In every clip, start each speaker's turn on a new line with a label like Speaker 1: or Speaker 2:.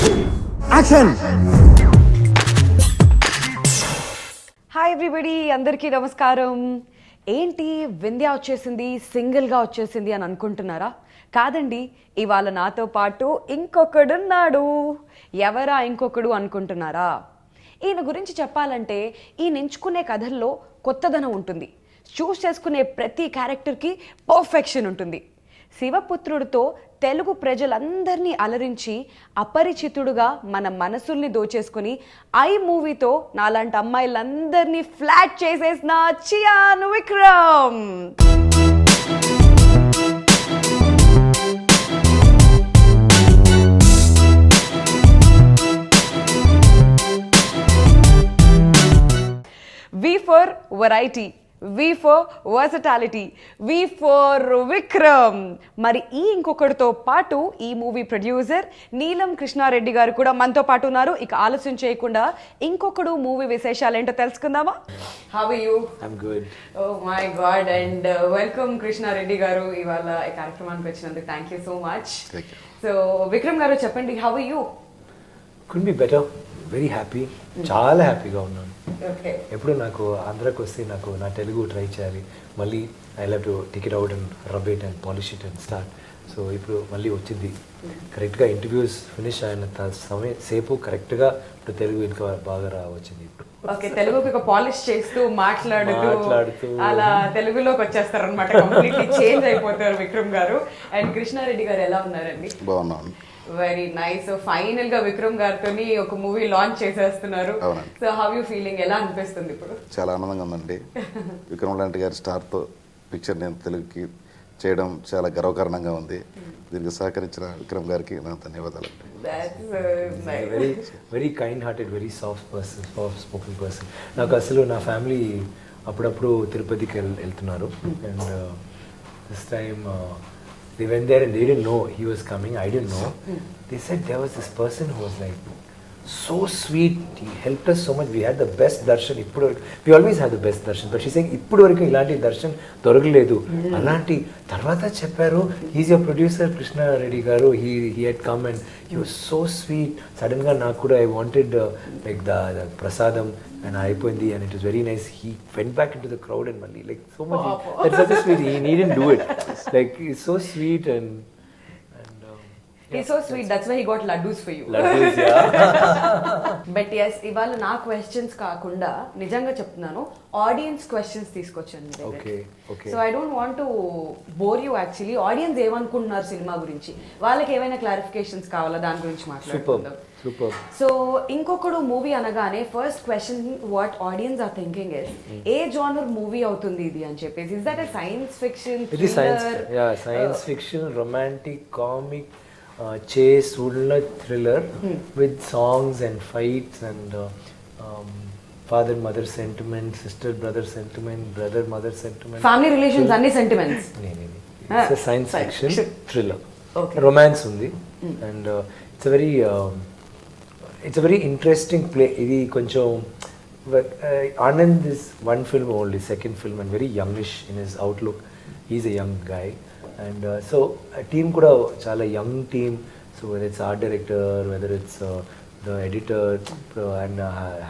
Speaker 1: Action.
Speaker 2: Hi everybody, అందరికీ నమస్కారం. ఏంటి వింధ్య వచ్చేసింది, సింగిల్గా వచ్చేసింది అని అనుకుంటున్నారా? కాదండి, ఇవాళ నాతో పాటు ఇంకొకడున్నాడు. ఎవరా ఇంకొకడు అనుకుంటున్నారా? ఈయన గురించి చెప్పాలంటే ఈయన ఎంచుకునే కథల్లో కొత్తదనం ఉంటుంది. చూస్ చేసుకునే ప్రతి క్యారెక్టర్కి పర్ఫెక్షన్ ఉంటుంది. శివపుత్రుడితో తెలుగు ప్రజలందరినీ అలరించి అపరిచితుడుగా మన మనసుల్ని దోచేసుకుని ఐ మూవీతో నాలాంటి అమ్మాయిలందరినీ ఫ్లాట్ చేసేసిన Chiyaan Vikram. V for variety, V for versatility, V for Vikram. మరి ఈ ఇంకొకటితో పాటు ఈ మూవీ ప్రొడ్యూసర్ నీలం కృష్ణారెడ్డి గారు కూడా మనతో పాటు ఉన్నారు. ఇక ఆలస్యం చేయకుండా ఇంకొకడు మూవీ విశేషాలు ఏంటో తెలుసుకుందామా? How are you?
Speaker 3: I'm good.
Speaker 2: Oh my god, and welcome Krishna Reddy గారు ఇవాళ ఈ కార్యక్రమానికి వచ్చినందుకు. Thank you so much. So Vikram గారు చెప్పండి, how are you?
Speaker 3: Couldn't be better. Very happy, చాలా హ్యాపీగా ఉన్నాను.
Speaker 2: ఓకే,
Speaker 3: ఎప్పుడు నాకు ఆంధ్రాకి వస్తే నాకు నా తెలుగు ట్రై చేయాలి, మళ్ళీ I love to take it out and rub it and polish it and start. So ఇప్పుడు మళ్ళీ వచ్చింది కరెక్ట్గా, ఇంటర్వ్యూస్ ఫినిష్ అయిన సమయం సేపు కరెక్ట్గా ఇప్పుడు తెలుగు ఇంకా బాగా వచ్చింది. ఇప్పుడు
Speaker 2: ఓకే, తెలుగుకి ఒక పాలిష్ చేస్తూ మాట్లాడుతూ అలా తెలుగులోకి వచ్చేస్తారు అనమాట. కంప్లీట్లీ చేంజ్ అయిపోతారు విక్రమ్ గారు. అండ్ కృష్ణారెడ్డి గారు ఎలా ఉన్నారండి?
Speaker 1: బాగున్నాను.
Speaker 2: Very nice. సో ఫైనల్ గా విక్రమ్ గారితో ఒక మూవీ లాంచ్ చేసేస్తున్నారు. So how you feeling? ఎలా అనిపిస్తుంది ఇప్పుడు?
Speaker 1: చాలా ఆనందంగా ఉందండి. విక్రమ్ లాంటి గారి స్టార్తో పిక్చర్ నేను తెలుగుకి చేయడం చాలా గర్వకారణంగా ఉంది. దీనికి సహకరించిన విక్రమ్ గారికి నా ధన్యవాదాలు.
Speaker 3: Very very kind hearted, very soft person, soft spoken person. నాకు అసలు నా ఫ్యామిలీ అప్పుడప్పుడు తిరుపతికి వెళ్తున్నారు, and this time they went there and they didn't know he was coming. I didn't know. They said there was this person who was like so sweet. He helped us so much. We had the best darshan. We always had the best darshan. But she's saying ippudu varaku ilanti darshan doragaledu. Alanti tarvata chepparu, he's your producer Krishna Reddy garu. He had come and he was so sweet. Sudden ga naaku kuda I wanted like the prasadam and అయిపోయింది, and it was very nice. He went back into the crowd and Malli like so much. That's such a sweet. He didn't do it. Like he's so sweet and
Speaker 2: he's so sweet. That's why he got laddus for you.
Speaker 3: Laddus, yeah.
Speaker 2: But yes, ఇవాళ నా questions కాకుండా నిజంగా చెప్తున్నాను, audience questions తీసుకొచ్చాను.
Speaker 3: Okay okay.
Speaker 2: So I don't want to bore you. Actually audience ఏమనుకుంటున్నారు cinema గురించి, వాళ్ళకి ఏమైనా క్లారిఫికేషన్స్ కావాలా, దాని గురించి మాట్లాడుకుందాం.
Speaker 3: సూపర్.
Speaker 2: సో ఇంకొకడు మూవీ అనగానే first question what audience are thinking is, ఏ జానర్ మూవీ అవుతుంది ఇది అని చెప్పేసి. Is that a science fiction,
Speaker 3: ఇది science fiction, romantic, comic, chase, thriller with songs and fights and father mother sentiment, sister brother sentiment, brother mother sentiment,
Speaker 2: family relations, anni sentiments.
Speaker 3: It's a science fiction thriller.
Speaker 2: Okay.
Speaker 3: Romance undi, and it's a very interesting play. Idi koncham Anand is one film only, second film, and very youngish in his outlook. He's a young guy. And so a team kuda chala young team, so whether it's art director, whether it's the editor and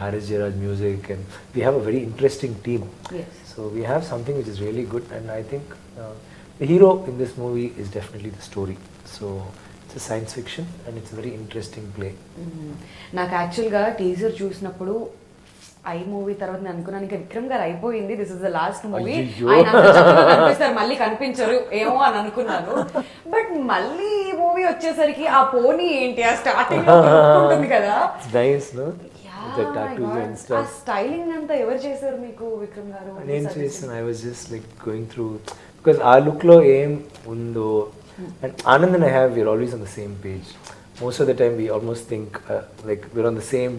Speaker 3: Harris Gerard music, and we have a very interesting team.
Speaker 2: Yes.
Speaker 3: So we have something which is really good, and I think the hero in this movie is definitely the story. So it's a science fiction and it's a very interesting play.
Speaker 2: నాకు యాక్చువల్గా teaser చూసినప్పుడు I movie తర్వాత నేను అనుకున్నాను ఇంకా విక్రమ్ గారు అయిపోయింది, this is the last movie, ఆయన కనిపిస్తారు మళ్ళీ కనిపించరు ఏమో అని అనుకున్నాను. బట్ మళ్ళీ ఈ మూవీ వచ్చేసరికి ఆ పోనీ ఏంటి, ఆ స్టార్టింగ్ ఉంటుంది కదా, ఆ స్టైలింగ్ అంతా ఎవరు చేశారు మీకు విక్రమ్ గారు?
Speaker 3: నేను చేశాను. I was just like going through, because ఆ లుక్ లో ఏం ఉందో, and Anand and I have, we are always on the same page. Most of the time we almost think like we are on the same.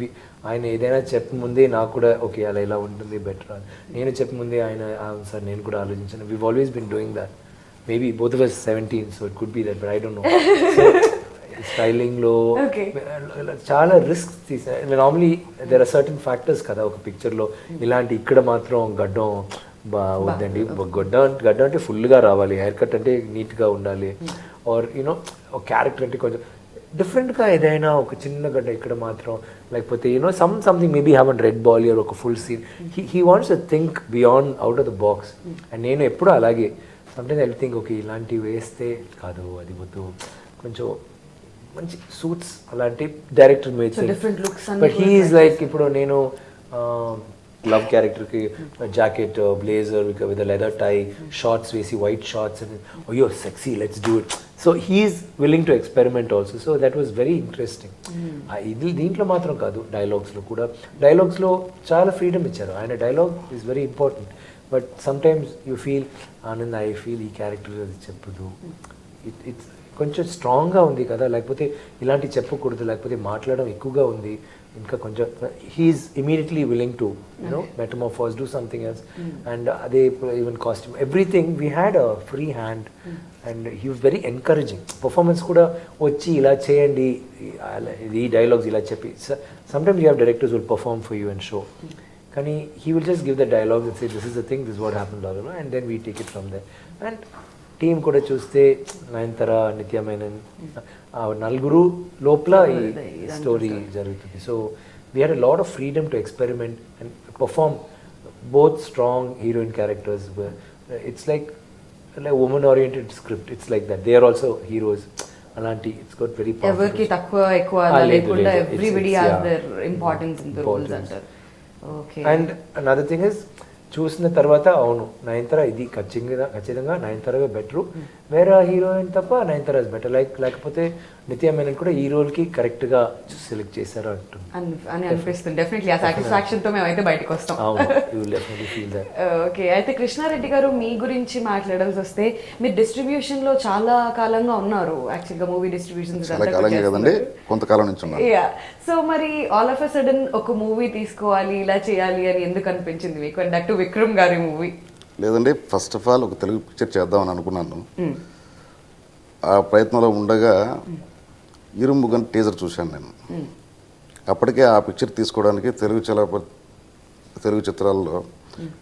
Speaker 3: ఆయన ఏదైనా చెప్పముందే నాకు కూడా ఓకే అలా ఇలా ఉంటుంది బెటర్ అని, నేను చెప్పముందే ఆయన సార్ నేను కూడా ఆలోచించాను. We've always been doing that. Maybe both of us 17, so it could be that, but I don't know. స్టైలింగ్లో చాలా రిస్క్ తీసాను. Normally there are certain factors కదా ఒక పిక్చర్లో, ఇలాంటి ఇక్కడ మాత్రం గడ్డం వద్దండి, గడ్డం అంటే ఫుల్గా రావాలి, హెయిర్ కట్ అంటే నీట్గా ఉండాలి, ఆర్ యూనో ఒక క్యారెక్టర్ అంటే కొంచెం డిఫరెంట్గా ఏదైనా ఒక చిన్న గడ్డ ఇక్కడ మాత్రం లేకపోతే you know something maybe have an red ball ear ఒక full scene he wants to think beyond out of the box and నేను ఎప్పుడూ అలాగే సమ్టైమ్స్ ఐ థింక్ ఓకే ఇలాంటివి వేస్తే కాదు అది వద్దు కొంచెం మంచి సూట్స్ అలాంటి director
Speaker 2: different looks
Speaker 3: but he's like ఇప్పుడు నేను లవ్ క్యారెక్టర్కి jacket blazer with leather tie shorts వేసి వైట్ షార్ట్స్ అని అయ్యో sexy let's do it so he's willing to experiment also so that was very interesting ఇది దీంట్లో మాత్రం కాదు డైలాగ్స్లో కూడా డైలాగ్స్లో చాలా ఫ్రీడమ్ ఇచ్చారు ఆయన dialogue is very important but sometimes you feel Anand I feel ఈ క్యారెక్టర్ అది చెప్పదు ఇట్స్ కొంచెం స్ట్రాంగ్గా ఉంది కదా లేకపోతే ఇలాంటివి చెప్పకూడదు లేకపోతే మాట్లాడడం ఎక్కువగా ఉంది ఇంకా కొంచెం he's immediately willing to you know metamorphose do something else and అదే even costume everything we had a free hand and he was very encouraging performance కూడా వచ్చి ఇలా చేయండి ఈ డైలాగ్స్ ఇలా చెప్పి sometimes you have directors will perform for you and show కానీ he will just give the dialogues and say this is the thing this what happen and then we take it from there and team కూడా చూస్తే నయనతార నిత్య మేనన్ నలుగురు లోపల ఈ story జరుగుతుంది so we had a lot of freedom to experiment and perform both strong heroine characters it's like women oriented script it's like that they are also heroes అలాంటి it's got very
Speaker 2: ఎవరికి తక్కువ ఎక్కువ లేకుండా everybody has their importance in the roles అంటారు okay
Speaker 3: and another thing is చూసిన తర్వాత అవును నయనతార ఇది ఖచ్చితంగా నయనతారగా బెటరు వేరే హీరోయిన్ తప్ప నయనతార ఇస్ బెటర్ లేకపోతే నిత్య మేనన్ కూడా ఈ రోల్కి కరెక్ట్గా సెలెక్ట్ చేశారు అంటుంది
Speaker 2: అని అనిపిస్తుంది డెఫినెట్లీ ఆ సాటిస్ఫాక్షన్ తో మేమైతే బయటకు వస్తాం ఓకే అయితే కృష్ణారెడ్డి గారు మీ గురించి మాట్లాడాల్సి వస్తే మీరు డిస్ట్రిబ్యూషన్ లో చాలా కాలంగా ఉన్నారు యాక్చువల్ గా మూవీ డిస్ట్రిబ్యూషన్
Speaker 1: కదండి కొంతకాలం నుంచి ఉన్నారు
Speaker 2: సో మరి ఆల్ ఆఫ్ ఎ సడన్ ఒక మూవీ తీసుకోవాలి ఇలా చేయాలి అని ఎందుకు అనిపించింది మీకు అండ్ దట్ టు విక్రమ్ గారి మూవీ
Speaker 1: లేదండి ఫస్ట్ ఆఫ్ ఆల్ ఒక తెలుగు పిక్చర్ చేద్దామని అనుకున్నాను ఆ ప్రయత్నంలో ఉండగా ఇరుముగన్ టీజర్ చూశాను నేను అప్పటికే ఆ పిక్చర్ తీసుకోవడానికి తెలుగు చిత్రాల్లో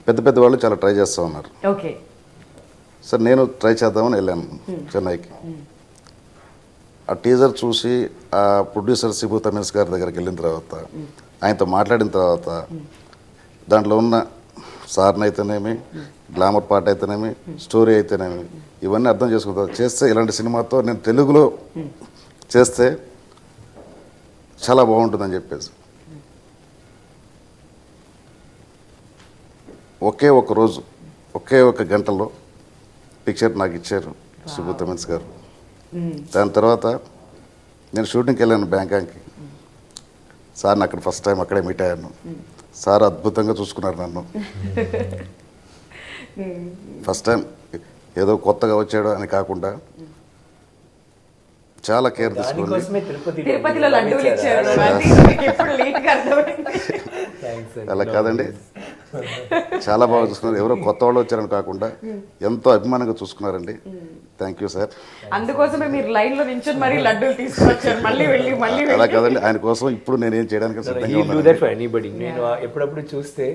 Speaker 1: పెద్ద పెద్ద వాళ్ళు చాలా ట్రై చేస్తూ ఉన్నారు
Speaker 2: ఓకే
Speaker 1: సార్ నేను ట్రై చేద్దామని వెళ్ళాను చెన్నైకి ఆ టీజర్ చూసి ఆ ప్రొడ్యూసర్ సిబు తమిళస్ గారి దగ్గరికి వెళ్ళిన తర్వాత ఆయనతో మాట్లాడిన తర్వాత దాంట్లో ఉన్న సార్ని అయితేనేమి గ్లామర్ పార్ట్ అయితేనేమి స్టోరీ అయితేనేమి ఇవన్నీ అర్థం చేసుకుంటా చేస్తే ఇలాంటి సినిమాతో నేను తెలుగులో చేస్తే చాలా బాగుంటుందని చెప్పేసి ఒకే ఒక రోజు ఒకే ఒక గంటలో పిక్చర్ నాకు ఇచ్చారు సిబు తమిళస్ గారు దాని తర్వాత నేను షూటింగ్కి వెళ్ళాను బ్యాంకాక్కి సార్ని అక్కడ ఫస్ట్ టైం అక్కడే మీట్ అయ్యాను సార్ అద్భుతంగా చూసుకున్నారు నన్ను ఫస్ట్ టైం ఏదో కొత్తగా వచ్చాడు అని కాకుండా చాలా కేర్ తీసుకుని
Speaker 2: తిరుపతిలో లడ్డూలు ఇచ్చారు ఎప్పుడు లేట్ గా అర్థమైంది
Speaker 1: అలా కాదండి చాలా బాగా చూసుకున్నారు ఎవరో కొత్త వాళ్ళు వచ్చారని కాకుండా ఎంతో అభిమానంగా చూసుకున్నారండి థ్యాంక్ యూ సార్
Speaker 2: అందుకోసమే మీరు లైన్ లో నించొని మరీ లడ్డూలు తీసుకొచ్చారు మళ్ళీ
Speaker 1: అలా కాదండి ఆయన కోసం ఇప్పుడు నేను ఏం చేయడానికి సిద్ధంగా ఉన్నాను
Speaker 3: నేను ఎప్పుడప్పుడు చూస్తే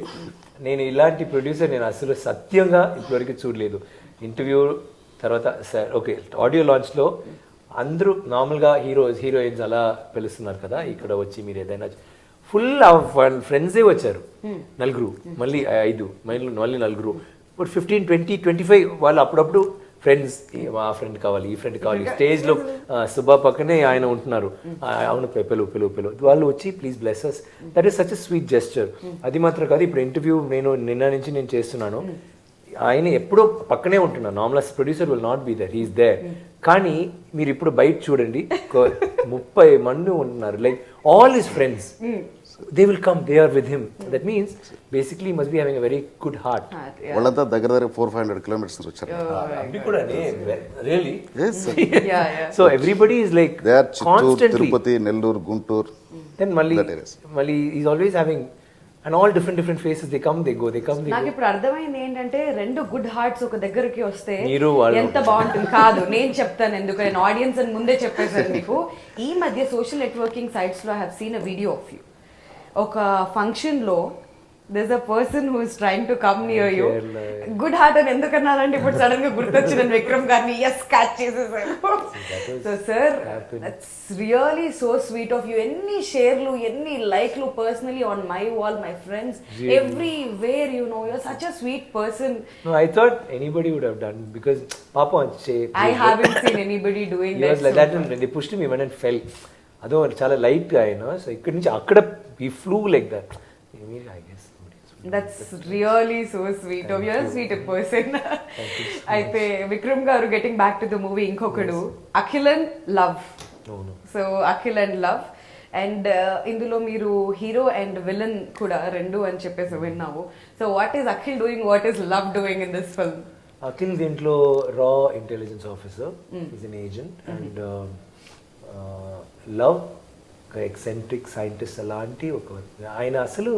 Speaker 3: నేను ఇలాంటి ప్రొడ్యూసర్ నేను అసలు సత్యంగా ఇప్పటివరకు చూడలేదు ఇంటర్వ్యూ తర్వాత సార్ ఓకే ఆడియో లాంచ్లో అందరూ నార్మల్గా హీరోయిన్స్ అలా పిలుస్తున్నారు కదా ఇక్కడ వచ్చి మీరు ఏదైనా ఫుల్ ఫ్రెండ్సే వచ్చారు నలుగురు మళ్ళీ 5 మళ్ళీ నలుగురు ఇప్పుడు 15, 20, 25 వాళ్ళు అప్పుడప్పుడు ఫ్రెండ్స్ ఆ ఫ్రెండ్ కావాలి ఈ ఫ్రెండ్ కావాలి స్టేజ్లో సుబ్బా పక్కనే ఆయన ఉంటున్నారు అవును పిలువు వాళ్ళు వచ్చి please bless us that is such a sweet gesture అది మాత్రం కాదు ఇప్పుడు ఇంటర్వ్యూ నిన్న నుంచి నేను చేస్తున్నాను ఆయన ఎప్పుడూ పక్కనే ఉంటున్నారు normal producer will not be there he's there కానీ మీరు ఇప్పుడు బయట చూడండి 30 మంది ఉంటున్నారు like all his friends they will come they are with him that means basically he must be having a very good heart
Speaker 1: వాళ్ళంతా దగ్గర 400-500 kilometers నుంచి వచ్చారు
Speaker 3: అవి కూడా really
Speaker 1: yes sir.
Speaker 2: yeah
Speaker 3: so everybody is like
Speaker 1: they are Chittoor, Tirupati, Nellore, Guntur
Speaker 3: then Malli is always having and all different faces they come they go
Speaker 2: నాకు ఇప్పుడు అర్థమైంది ఏంటంటే రెండు గుడ్ హార్ట్స్ ఒక దగ్గరికి వస్తే
Speaker 3: మీరు
Speaker 2: ఎంత బాగుంటుంది కాదు నేను చెప్తాను ఎందుకు నేను ఆడియన్స్ అని ముందే చెప్పేసాను మీకు ఈ మధ్య సోషల్ నెట్వర్కింగ్ సైట్స్ లో I have seen a video of you ఒక ఫంక్షన్లో there's a person who is trying to come near you.
Speaker 3: Kerala.
Speaker 2: Good heart అని ఎందుకన్నారంటే ఇప్పుడు సడన్ గా గుర్తొచ్చిన విక్రమ్ గారిని ఎస్ క్యాచ్ చేసేసారు. So sir that's really so sweet of you. ఎన్ని షేర్లు ఎన్ని లైక్లు personally on my wall, my friends everywhere, you know you are such a sweet person.
Speaker 3: No, I thought anybody would have done because Papa
Speaker 2: I haven't seen anybody doing
Speaker 3: he
Speaker 2: that.
Speaker 3: was like that and they pushed him even and fell. అదో చాలా light గా అయినా so ఇక్కడి నుంచి అక్కడ he flew like that. I mean, I guess
Speaker 2: That's really so sweet of you. You're a sweet person. అయితే Vikram garu getting back to the movie Inkokkadu Akhil and Love. So Akhil and Love and ఇందులో మీరు hero and villain కూడా రెండు అని చెప్పేసి విన్నాము. So what is Akhil doing, what is Love doing in this film?
Speaker 3: Akhil దీంట్లో రా intelligence officer, is an agent, and Love eccentric scientist అలాంటి ఒక ఆయన. అసలు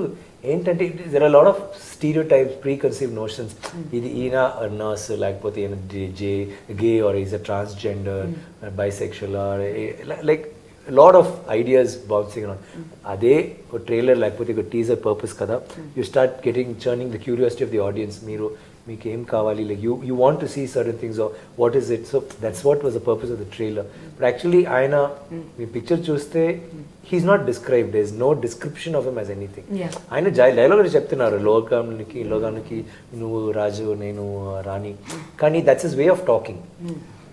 Speaker 3: ఏంటంటే there are lot of stereotypes, preconceive notions. ఇది ఈయన నర్స్, లేకపోతే ఈయన gay or is a transgender, bisexual, or like lot of ideas bouncing on. అదే ఒక ట్రైలర్ లేకపోతే ఒక టీజర్ పర్పస్ కదా, you start getting churning the curiosity of the audience. మీకు ఏం కావాలి, like you want to see certain things, what is it. So that's what was the purpose of the trailer. But actually ఆయన మీ picture చూస్తే he's not described, there is no description of him as anything. ఆయన dialogue చెప్తున్నారు, లోకానికి నువ్వు రాజు, నేను రాణి, కానీ that's his way of talking.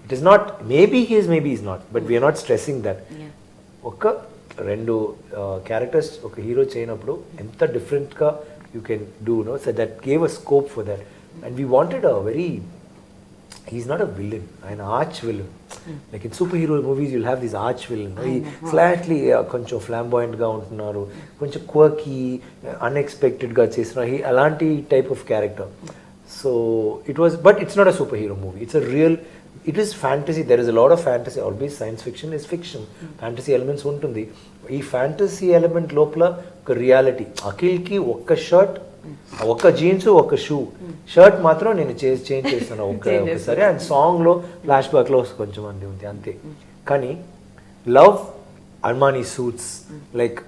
Speaker 3: It is not maybe he is, maybe is not, but we are not stressing that. ఒక రెండు క్యారెక్టర్స్ ఒక హీరో చేయనప్పుడు ఎంత డిఫరెంట్గా you can do, no, so that gave a scope for that. And we wanted a very, he's not a villain, an arch villain. Like in superhero movies you'll have this arch villain, he slightly koncham flamboyant ga untunnaru, koncham quirky, unexpected ga chesina, he alanti type of character. So it was, but it's not a superhero movie, it's a real, it is fantasy. There is a lot of fantasy. Always science fiction is fiction, fantasy elements untundi. Ee fantasy element lopala oka reality. Akhil ki okka shirt, ఒక్క jeans, ఒక్క shoe, shirt మాత్రం నేను change చేస్తాను ఒకసారి, and సాంగ్లో flash బ్యాక్లో కొంచెం అంది ఉంది అంతే. కానీ love Armani suits, like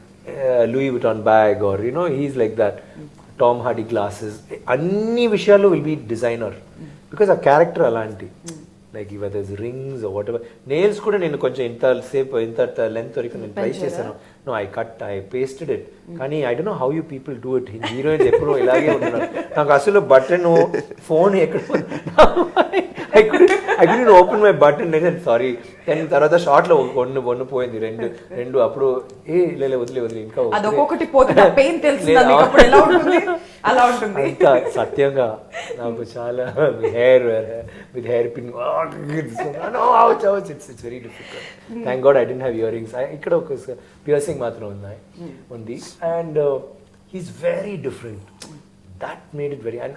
Speaker 3: Louis Vuitton bag, or you know he's like that, Tom Hardy glasses, అన్ని విషయాల్లో విల్ బీ డిజైనర్ బికాస్ ఆ క్యారెక్టర్ అలాంటి. Like whether rings whatever, nails కూడా నేను కొంచెం ఇంతసేపు ఇంత లెంత్ వరకు నేను ట్రై చేశాను. No, I cut, I pasted it. కానీ I don't know how you people do it. Heroines ఎప్పుడూ ఇలాగే ఉంటున్నారు. నాకు అసలు బటన్ ఫోన్ ఎక్కడ I could open my button, sorry. దాని తర్వాత షార్ట్లో వన్ను పోయింది, రెండు అప్పుడు వదిలే ఇంకా ఇంకా సత్యంగా నాకు చాలా with hairpin, it's very difficult. Thank God I didn't have earrings. ikkada oka piercing matram undi, and he's very different. That made it very, and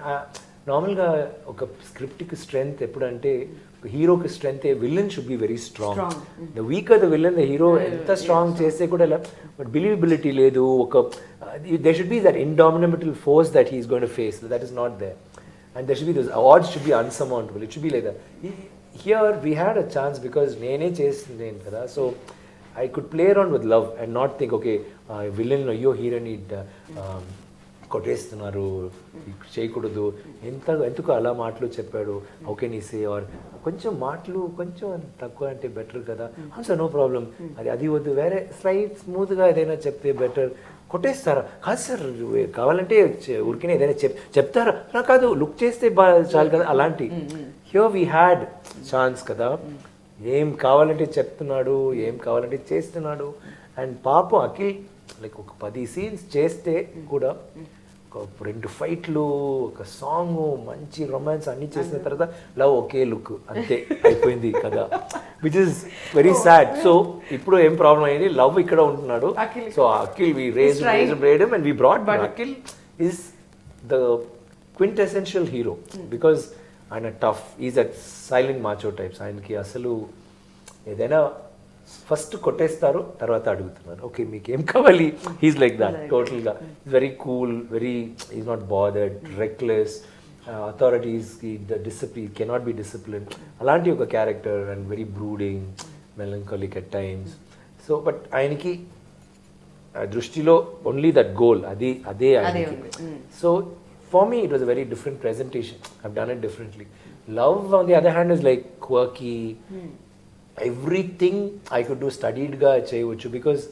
Speaker 3: normal ga oka script ki strength epudante hero ki strength, a villain should be very strong. The weaker the villain, the hero enta strong chese kuda, but believability ledu, oka there should be that indomitable force that he is going to face, that is not there. And there should be those odds should be unsurmountable. It should be like that. Here we had a chance because nene chesindenu kada, so I could play around with love and not think, okay, villain or hero need కొట్టేస్తున్నారు, చేయకూడదు, ఎందుకు అలా మాటలు చెప్పాడు, how can ఈ సే, are కొంచెం మాటలు కొంచెం తక్కువ అంటే బెటర్ కదా, సార్ నో ప్రాబ్లం, అది వద్దు, వేరే స్మూత్గా ఏదైనా చెప్తే బెటర్. కొట్టేస్తారా? కాదు సార్, కావాలంటే ఉరికినే ఏదైనా చెప్తారా? నా కాదు, లుక్ చేస్తే చాలు కదా, అలాంటి. హియర్ వీ హ్యాడ్ ఛాన్స్ కదా, ఏం కావాలంటే చెప్తున్నాడు, ఏం కావాలంటే చేస్తున్నాడు. అండ్ పాపం అఖిల్ లైక్ ఒక 10 సీన్స్ చేస్తే కూడా ఒక 2 ఫైట్లు, ఒక సాంగ్, మంచి రొమాన్స్ అన్నీ చేసిన తర్వాత లవ్ ఒకే లుక్ అంతే అయిపోయింది కదా, which is very sad. So ఇప్పుడు ఏం ప్రాబ్లం అయింది, లవ్ ఇక్కడ ఉంటున్నాడు. So Akhil we raise him and we brought Akhil is the quintessential hero because ఆయన tough, is a silent macho types. ఆయనకి అసలు ఏదైనా ఫస్ట్ కొట్టేస్తారు, తర్వాత అడుగుతున్నారు, ఓకే మీకు ఏం కావాలి. హీస్ లైక్ దట్ టోటల్గా. Is very cool, very is not bothered, reckless, authorities discipline cannot be discipline, అలాంటి ఒక character. And very brooding, melancholic at times. So but ఆయనకి దృష్టిలో ఓన్లీ దట్ గోల్ అదే so for me it was a very different presentation I've done it డిఫరెంట్లీ Love on the other hand is like quirky everything I could do స్టడీడ్గా చేయవచ్చు because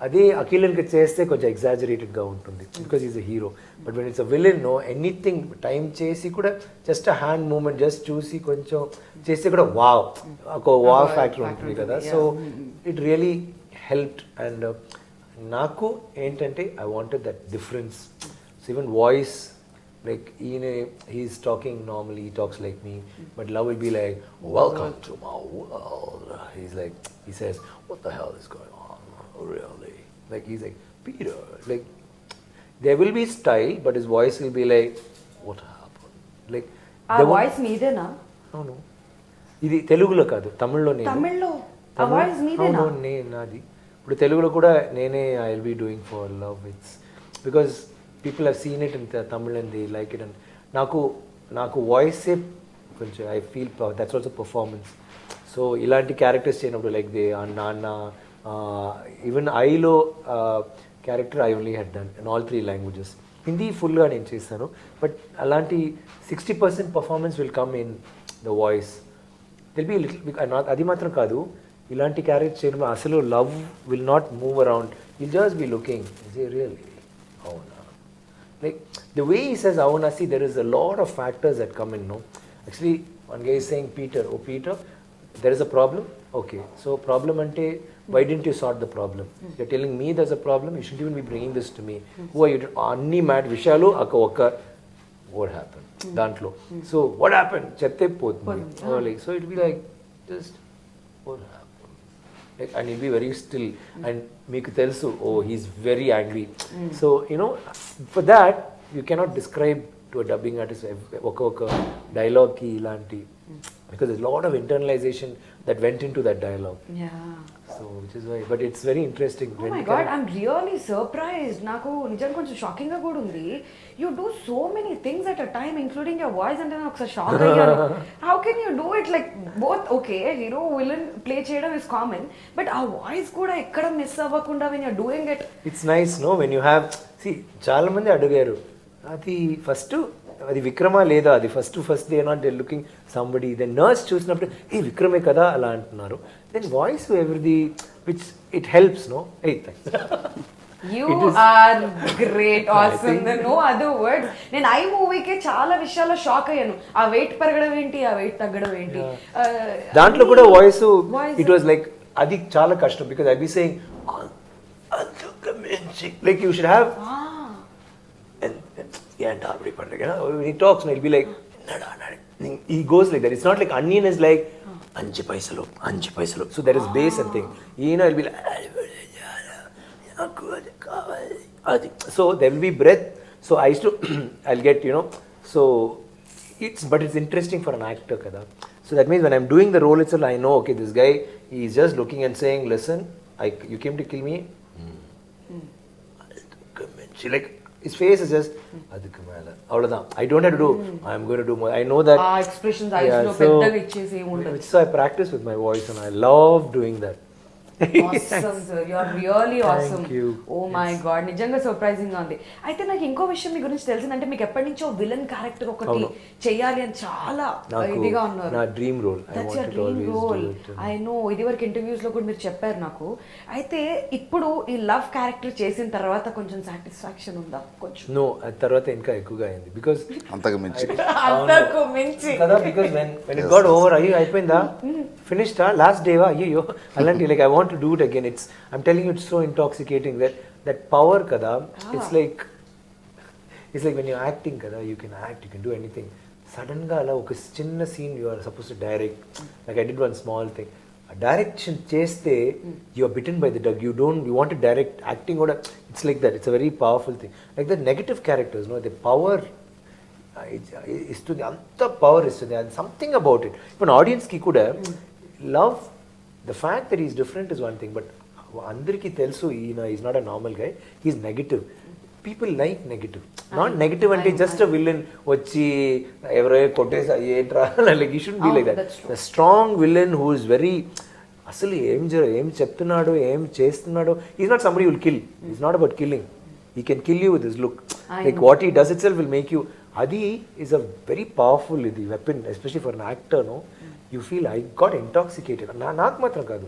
Speaker 3: అదే అఖిలన్కి చేస్తే కొంచెం ఎగ్జాజరేటెడ్గా ఉంటుంది because is a hero but when it's a villain know anything time చేసి కూడా just a hand moment just చూసి కొంచెం చేస్తే కూడా వావ్ ఒక వావ్ ఫ్యాక్టర్ ఉంటుంది కదా so it really helped and నాకు ఏంటంటే I wanted that difference so even voice like he's talking normally, he talks like me, but love will be like, welcome to my world. He's like, he says, what the hell is going on, really? Like he's like, Peter, like there will be style, but his voice will be like, what happened? Like
Speaker 2: voice మీదేనా?
Speaker 3: No ఇది తెలుగులో కాదు తమిళ్లో నేను
Speaker 2: తమిళ్లో ఆ voice మీదేనా?
Speaker 3: నాది ఇప్పుడు తెలుగులో కూడా నేనే I will be doing for love it's because people have seen it in Tamil and they like it and నాకు వాయిసే కొంచెం I feel that's also performance so ఇలాంటి క్యారెక్టర్స్ చేయనప్పుడు లైక్ దే నాన్న ఈవెన్ ఐలో character I only had done in all 3 languages Hindi ఫుల్గా నేను చేస్తాను బట్ అలాంటి 60% performance will come in the voice will be little అది మాత్రం కాదు ఇలాంటి క్యారెక్టర్ చేయడం అసలు Love will not move around will just be looking really అవునా like the way he says avuna, see there is a lot of factors that come in, no? Actually one guy is saying Peter, oh Peter, there is a problem, okay, so problem ante why didn't you sort the problem? You're telling me there's a problem, you shouldn't even be bringing this to me. Who are you? Anni mad vishalu akka what happened dantlo, so what happened chepte potundi like so it will be like just what happened. Like, and he'll be very still and meeku telusu oh he's very angry so you know for that you cannot describe to a dubbing artist oka dialogue ki ilanti because there's a lot of internalization that went into that dialogue so which is why but it's very interesting
Speaker 2: oh my god I'm really surprised naku nijanga koncham shocking ga kuda undi you do so many things at a time including your voice and then oksa shock ayyanu how can you do it like both okay hero villain play cheyadam is common but our voice kuda ekkada miss avvakunda when you're doing it
Speaker 3: it's nice no when you have see chaala mandi adugaru adi first అది విక్రమా లేదా అది first they not they looking somebody then nurse చూసినప్పుడు ఏ విక్రమే కదా అలా అంటున్నారు దెన్ వాయిస్ ఎవరిది విచ్ ఇట్ హెల్ప్స్ నో ఏ
Speaker 2: You are great, awesome. There no other words. నేను ఐ మూవీకే చాలా విషయాల్లో షాక్ అయ్యాను ఆ వెయిట్ పెరగడం ఏంటి ఆ వెయిట్ తగ్గడం ఏంటి
Speaker 3: దాంట్లో కూడా వాయిస్ ఇట్ వాజ్ లైక్ అది చాలా కష్టం because I be saying like you should have he talks and he'll be like he goes like that it's not like onion is like 5 paisalo so there is bass and thing you know he'll be like so there will be breath so I used to I'll get you know so but it's interesting for an actor kada so that means when I'm doing the role itself I know okay this guy he's just looking and saying listen you came to kill me she like his face is just adukku mela avladha I don't have to do I am going to do more I know that
Speaker 2: expressions eyes lo peddaga ichese em undadu
Speaker 3: so I practice with my voice and I love doing that
Speaker 2: awesome sir you are really awesome
Speaker 3: thank you
Speaker 2: oh my god నిజంగా surprising గా ఉంది అయితే నాకు ఇంకో విషయం మీ గురించి తెలిసిందంటే మీకు ఎప్పటి నుంచో విలన్ క్యారెక్టర్ ఒకటి చేయాలి అని చాలా ఇదిగా ఉన్నారు
Speaker 3: నా dream role I wanted to always do it
Speaker 2: I know ఇది వరకు ఇంటర్వ్యూస్ లో కూడా మీరు చెప్పారు నాకు అయితే ఇప్పుడు ఈ లవ్ క్యారెక్టర్ చేసిన తర్వాత కొంచెం సాటిస్ఫాక్షన్ ఉందా కొంచెం
Speaker 3: నో తర్వాత ఇంకా ఎక్కువగా అయింది బికాజ్
Speaker 1: అంతకు మించి
Speaker 3: కదా because when it got over అయిపోయిందా finished last day వా అయ్యో అలాంటి like I want to do it again I'm telling you it's so intoxicating that power kada it's like when you're acting kada you can act you can do anything sudden ga ala oka chinna scene you are supposed to direct like I did one small thing a direction cheste you are bitten by the dog you want to direct acting oda it's like that it's a very powerful thing like the negative characters no the power istundi anta power istundi and something about it even audience ki kuda love the fact that he's different is one thing but andariki telusu he's not a normal guy he's negative people like negative not negative ante just a villain vachi evare kottesa etra like he shouldn't be like that the strong villain who is very అసలు ఏం చెప్తున్నాడు, ఏం చేస్తున్నాడు. Is not somebody will kill, is not about killing. He can kill you with his look. Like what he does itself will make you. Adi is a very powerful weapon, especially for an actor. No, you feel I got intoxicated. నాకు మాత్రం కాదు,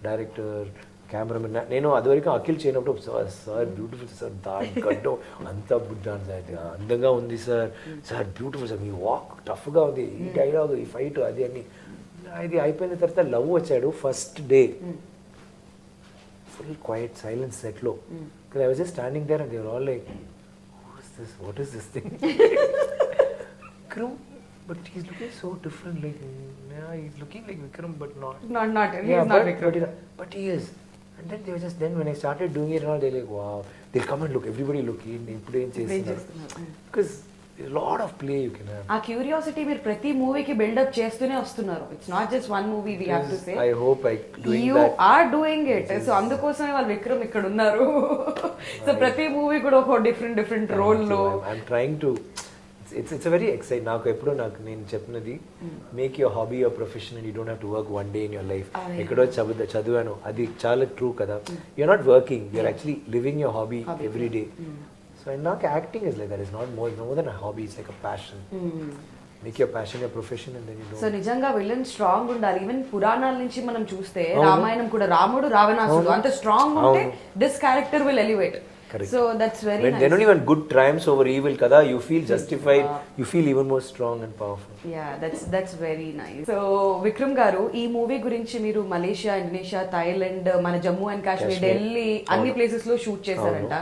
Speaker 3: director, cameraman. నేను అదివరకు అఖిల్ చేయనప్పుడు sir beautiful sir, దాని గడ్డం అంతా బుడ్డాను sir, అందంగా ఉంది సార్, సార్ బ్యూటిఫుల్ సార్, మీ వాక్ టఫ్గా ఉంది, ఈ డైలాగ్, ఈ ఫైట్, అది అని. ఇది అయిపోయిన తర్వాత లవ్ వచ్చాడు first day. Full quiet silence set low. Because I was just standing there and they were all like, what is this thing? Vikram, but he's looking so different, like, yeah, he's looking like Vikram but not.
Speaker 2: He's not Vikram.
Speaker 3: But he is. And then they were just, then when I started doing it and all, they're like, wow. They'll come and look, everybody look, because there's a lot of play you can have.
Speaker 2: ఆ curiosity మీరు ప్రతి మూవీకి buildup చేస్తూనే వస్తున్నారు. It's not just one movie, we have to say.
Speaker 3: I hope I doing
Speaker 2: you
Speaker 3: that.
Speaker 2: are doing it. So అందుకోసమే వాళ్ళు విక్రమ్ ఇక్కడ ఉన్నారు. సో ప్రతి మూవీ కూడా ఒక డిఫరెంట్ రోల్ లో.
Speaker 3: I'm trying to, it's a very exciting. నాకు నేను చెప్పినది, make your hobby your profession and you don't have to work one day in your life. ఎక్కడో చదివాను, అది చాలా ట్రూ కదా. You're not working, you're actually living your hobby every day. So and now acting is like that. It's not more than a hobby. It's like a passion. Make your passion your profession and then you don't.
Speaker 2: So నిజంగా villain strong ఉండాలి. Even పురాణాల నుంచి మనం చూస్తే రామాయణం కూడా రాముడు రావణాసుడు అంత స్ట్రాంగ్ ఉంటే this character will elevate. So that's very
Speaker 3: when
Speaker 2: nice.
Speaker 3: Then only when good triumphs over evil kada, you feel justified, you feel even more strong and powerful.
Speaker 2: Yeah, that's very nice. So Vikram గారు, ఈ movie గురించి మీరు Malaysia, Indonesia, Thailand, మన Jammu and Kashmir, Delhi అన్ని places లో shoot చేశారంట.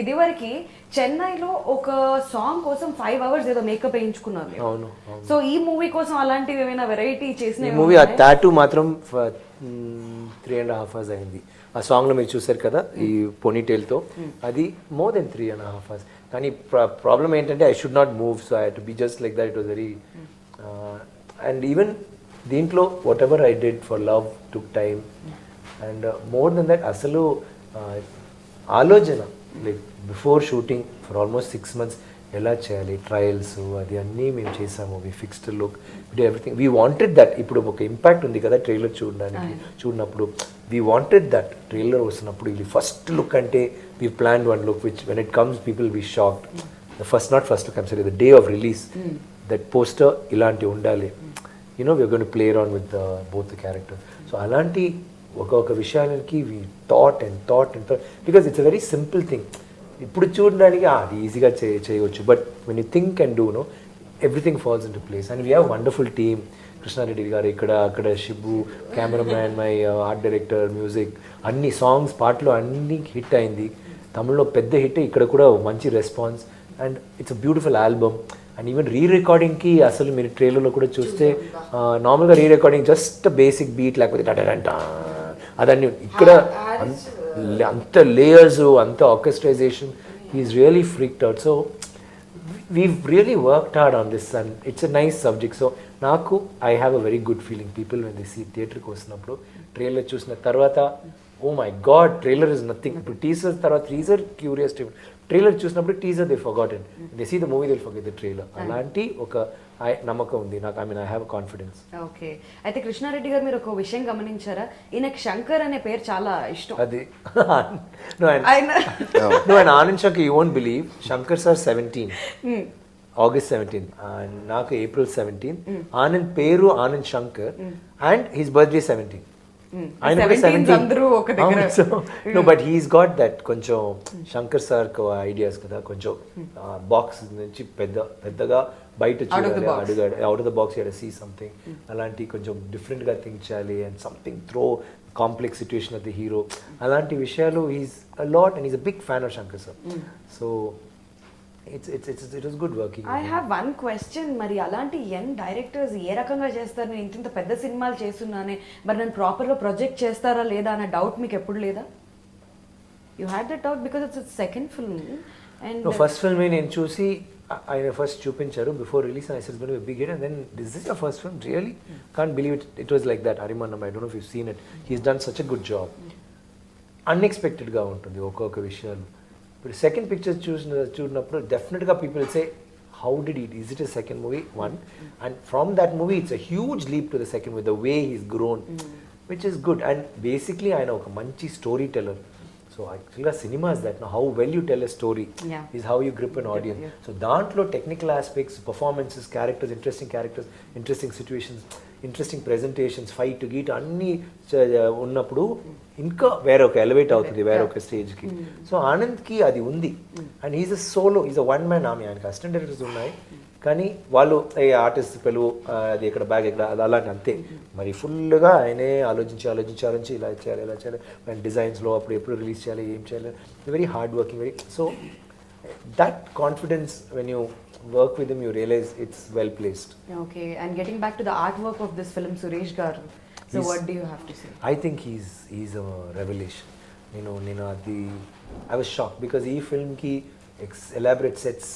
Speaker 2: ఇదివరకు చెన్నైలో ఒక సాంగ్ కోసం 5 hours ఏదో మేకప్ వేయించుకున్నారు.
Speaker 3: అవును.
Speaker 2: సో ఈ మూవీ కోసం అలాంటివి ఏమైనా వెరైటీ చేసిన?
Speaker 3: ఈ మూవీ ఆ టాటూ మాత్రం 3.5 hours అయింది. ఆ సాంగ్లో మీరు చూసారు కదా, ఈ పోనీటైల్తో, అది మోర్ దెన్ 3.5 hours. కానీ ప్రాబ్లం ఏంటంటే I should not move, so I had to be just like that. It was very, and even దీంట్లో whatever I did for Love took time, and more than that అసలు ఆలోచన, like before shooting for almost 6 months ఎలా చేయాలి, trials, అది అన్నీ మేము చేసాము. We fixed look, we did everything. We wanted that. ఇప్పుడు ఒక ఇంపాక్ట్ ఉంది కదా ట్రైలర్ చూడనప్పుడు, వీ వాంటెడ్ దట్. ట్రైలర్ వస్తున్నప్పుడు ఇది ఫస్ట్ లుక్ అంటే we plan one look which when it comes people be shocked. Not first look, I'm sorry, the day of release, that poster ఇలాంటి ఉండాలి. You know we're going to play around with both the character. So అలాంటి ఒక విషయానికి we thought because it's a very simple thing. ఇప్పుడు చూడడానికి అది ఈజీగా చేయవచ్చు, but when you think and do, no, everything falls in to place. And we have wonderful team. Krishna Reddy గారు ఇక్కడ, అక్కడ Shibu, cameraman, my art director, music, అన్ని సాంగ్స్, పాటలు అన్నీ హిట్ అయింది. తమిళ్లో పెద్ద హిట్, ఇక్కడ కూడా మంచి response, and it's a beautiful album. And even రికార్డింగ్కి అసలు మీరు ట్రైలర్లో కూడా చూస్తే, నార్మల్గా రికార్డింగ్ జస్ట్ బేసిక్ బీట్, లేకపోతే డడంట అదన్నీ, ఇక్కడ అంత లేయర్స్, అంత orchestrization, he's really freaked out. So we've really worked hard on this and it's a nice subject. So నాకు I have a very good feeling. People when they see థియేటర్కి వస్తున్నప్పుడు trailer చూసిన తర్వాత, oh my God, trailer is nothing. ఇప్పుడు teaser తర్వాత teaser curious, trailer చూసినప్పుడు teaser they forgotten, they see the movie they forget the trailer. అలాంటి ఒక నమ్మకం ఉంది నాకు. I have confidence.
Speaker 2: ఓకే, అయితే కృష్ణారెడ్డి గారు, మీరు ఒక విషయం గమనించారా? ఈయనకి శంకర్ అనే పేరు చాలా ఇష్టం.
Speaker 3: అది ఆయన Anand Shankar, you won't believe, Shankar sir 17, August 17, నాకు April 17. ఆనంద్ పేరు Anand Shankar, and his birthday 17. ఆయన కూడా 17. No, but he's got that కొంచెం శంకర్ సార్ ఐడియాస్ కదా, కొంచెం బాక్స్ నుంచి పెద్దగా బయట చూడాలి, అడుగాడు, out of the box, you see something, అలాంటి కొంచెం డిఫరెంట్గా థింక్ చేయాలి, and something through complex situation of the hero, అలాంటి విషయాలు he's a lot, and he's a big fan of Shankar sir. So it was good working.
Speaker 2: I have one question. మరి అలాంటి young directors ఏ రకంగా చేస్తారు? నేను ఇంత పెద్ద సినిమాలు చేస్తున్నానే, మరి నన్ను ప్రాపర్గా ప్రొజెక్ట్ చేస్తారా లేదా అనే డౌట్ మీకు ఎప్పుడు లేదా? You had that doubt because it's second film. And
Speaker 3: first film నేను చూసి ఆయన ఫస్ట్ చూపించారు before release, and I said it's big hit, and then this is your first film, really can't believe it. It was like that. హరిమన్నం, I don't know if you seen it, he's done such a good job. అన్ఎక్స్పెక్టెడ్గా ఉంటుంది ఒక్కొక్క విషయాలు. ఇప్పుడు second picture చూసినప్పుడు డెఫినెట్గా people say, how did it, is it a second movie? One, and from that movie it's a huge leap to the second with the way he's grown. Which is good. And basically ఆయన ఒక మంచి story teller. So యాక్చువల్గా సినిమా is that, how well you tell a story is how you grip an audience. So దాంట్లో technical aspects, performances, characters, interesting situations, interesting presentations, fight గీట్ అన్నీ ఉన్నప్పుడు ఇంకా వేరొక ఎలివేట్ అవుతుంది వేరొక స్టేజ్కి. సో ఆనంద్కి అది ఉంది. And is a solo, is a one man army. ఆయనకి అసిస్టెంట్ డైరెక్టర్స్ ఉన్నాయి కానీ వాళ్ళు ఏ ఆర్టిస్ట్ పిలువు, అది ఎక్కడ బ్యాగ్ ఎక్కడ, అది అలాంటి అంతే. మరి ఫుల్గా ఆయనే ఆలోచించి ఇలా చేయాలి అండ్ డిజైన్స్లో అప్పుడు ఎప్పుడు రిలీజ్ చేయాలి, ఏం చేయాలి, very hard working, very. So that confidence when you work with him, you realize it's well placed.
Speaker 2: Okay, and getting back to the artwork of this film, Suresh Garu. So what do you have to say?
Speaker 3: I think he's a revelation. నేను అది I was shocked because ఈ film ki elaborate sets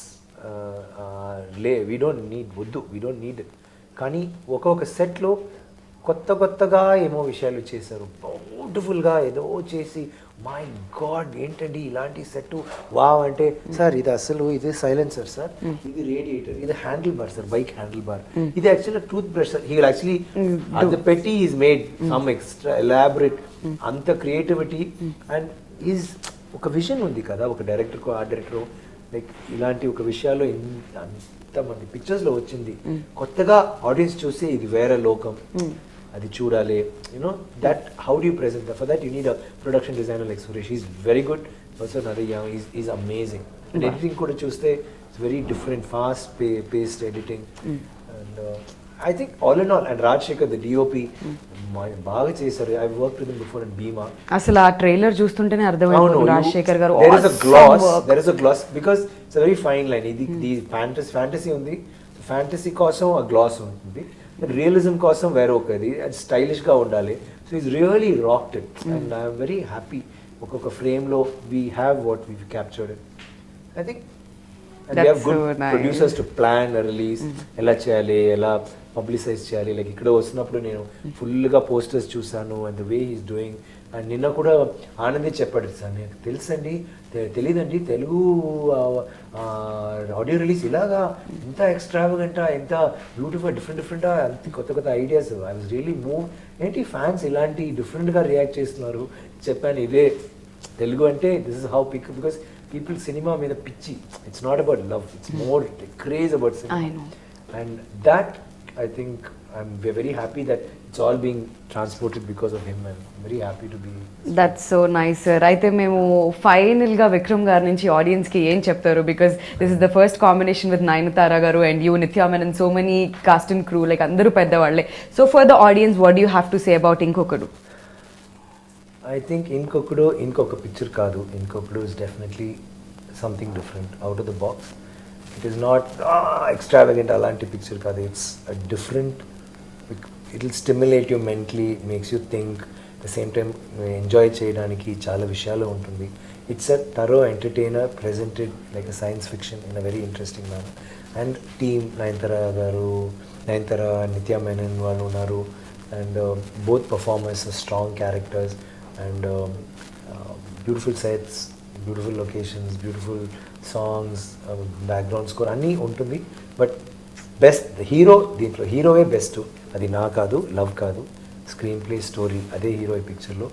Speaker 3: we don't need it. కానీ ఒక్కొక్క సెట్లో కొత్తగా ఏమో విషయాలు చేశారు, బ్యూటిఫుల్గా ఏదో చేసి, మై గాడ్ ఏంటండి ఇలాంటి సెట్, వావ్ అంటే, సార్ ఇది అసలు ఇది సైలెన్సర్ సార్, ఇది రేడియేటర్, ఇది handle bar sir, bike handle bar, ఇది actually tooth brush sir. He will actually అంత పెట్టి is made some extra elaborate, అంత క్రియేటివిటీ. అండ్ ఈజ్ ఒక విజన్ ఉంది కదా ఒక డైరెక్టర్కు, ఆర్ట్ డైరెక్టర్, లైక్ ఇలాంటి ఒక విషయాల్లో అంతమంది పిక్చర్స్లో వచ్చింది. కొత్తగా ఆడియన్స్ చూస్తే ఇది వేరే లోకం, అది చూడాలి. That how do you present that? For that you need a production designer like Suresh. Is very good person. అదే ఈజ్ అమేజింగ్. అండ్ ఎడిటింగ్ కూడా చూస్తే it's very different, fast paced editing. And I think all in all, and Rajasekhar the DOP బాగా చేశారు. I work with him before in Bheema.
Speaker 2: అసలు ఆ trailer చూస్తుంటేనే అర్థమైంది రాజశేఖర్ గారు.
Speaker 3: there is a gloss because it's a very fine line. ఇది fantasy ఉంది, fantasy కోసం ఆ గ్లాస్ ఉంటుంది, రియలిజం కోసం వేరే ఒకది, అది స్టైలిష్గా ఉండాలి. So is really rocked it and I'm very happy. ఒక్కొక్క ఫ్రేమ్లో we have what we captured it. I think we have good producers to plan release, ఎలా చేయాలి, ఎలా పబ్లిసైజ్ చేయాలి. లైక్ ఇక్కడ వస్తున్నప్పుడు నేను ఫుల్గా పోస్టర్స్ చూసాను and the way is doing. And నిన్న కూడా ఆనందే చెప్పాడు, సార్ నాకు తెలుసండి, తెలీదండి తెలుగు ఆడియో రిలీజ్ ఇలాగా ఎంత ఎక్స్ట్రావగెంటా, ఎంత బ్యూటిఫుల్, డిఫరెంటా, అంత కొత్త ideas. I was really move. ఏంటి ఫ్యాన్స్ ఇలాంటి డిఫరెంట్గా రియాక్ట్ చేస్తున్నారు. చెప్పాను ఇదే తెలుగు అంటే this is how because people cinema మీద పిచ్చి. It's not about love, it's more craze about cinema. And that I think we're very happy that it's all being transported because of him, and very happy to be.
Speaker 2: That's so nice, sir. అయితే మేము ఫైనల్గా విక్రమ్ గారి నుంచి ఆడియన్స్కి ఏం చెప్తారు? Because this is the first combination with Nayanthara garu and you, Nithya Menen, so many cast and crew, like అందరూ పెద్దవాళ్ళే. So for the audience what you have to say about Inkokkadu?
Speaker 3: I think ఇంకొక పిక్చర్ కాదు. Inkokkadu is definitely something different, out of the box. It is not extravagant అలాంటి picture కాదు. It's different. It will stimulate you mentally, makes you think, the same time enjoy చేయడానికి చాలా విషయాలు ఉంటుంది. It's a thorough entertainer presented like a science fiction in a very interesting manner. And team Nayanthara, Nithya Menen వాళ్ళు ఉన్నారు. And both performers strong characters and beautiful sets, beautiful locations, beautiful songs, background score అన్నీ ఉంటుంది. But best hero దీంట్లో, హీరోయే best. అది నా కాదు, love కాదు, screen play, story, అదే హీరో ఈ పిక్చర్లో.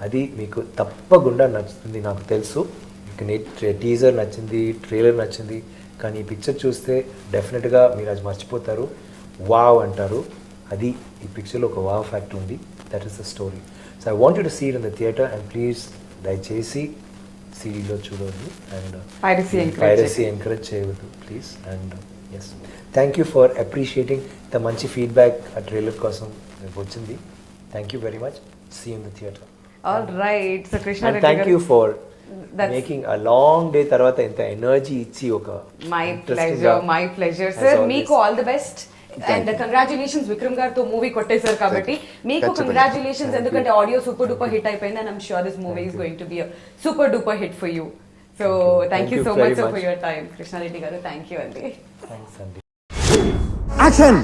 Speaker 3: అది మీకు తప్పకుండా నచ్చుతుంది, నాకు తెలుసు. మీకు టీజర్ నచ్చింది, ట్రైలర్ నచ్చింది, కానీ ఈ పిక్చర్ చూస్తే డెఫినెట్గా మీరు అది మర్చిపోతారు, వావ్ అంటారు. అది ఈ పిక్చర్లో ఒక వావ్ ఫ్యాక్టర్ ఉంది. That is the story. So I wanted to see it in the theatre and please దయచేసి సిడీలో చూడవద్దు అండ్ పైరసీ ఎంకరేజ్ చేయవద్దు please. And yes, thank you for appreciating ఇంత మంచి ఫీడ్బ్యాక్ ఆ ట్రైలర్ కోసం వచ్చింది. Thank you very much. See in the theatre.
Speaker 2: All right. So Krishna,
Speaker 3: thank you for making a long day తర్వాత ఇంత ఎనర్జీ ఇచ్చి ఒక
Speaker 2: మై ప్లెజర్ సార్. మీకు all the best and congratulations. Vikram గారితో మూవీ కొట్టేశారు కాబట్టి మీకు కంగ్రాచులేషన్స్, ఎందుకంటే ఆడియో సూపర్ డూపర్ హిట్ అయిపోయింది. And I'm sure this movie is going to be super duper hit for you. So thank you so much for your time Krishna Reddy garu. Thank you అండి.
Speaker 3: Thanks అండి.
Speaker 4: Action.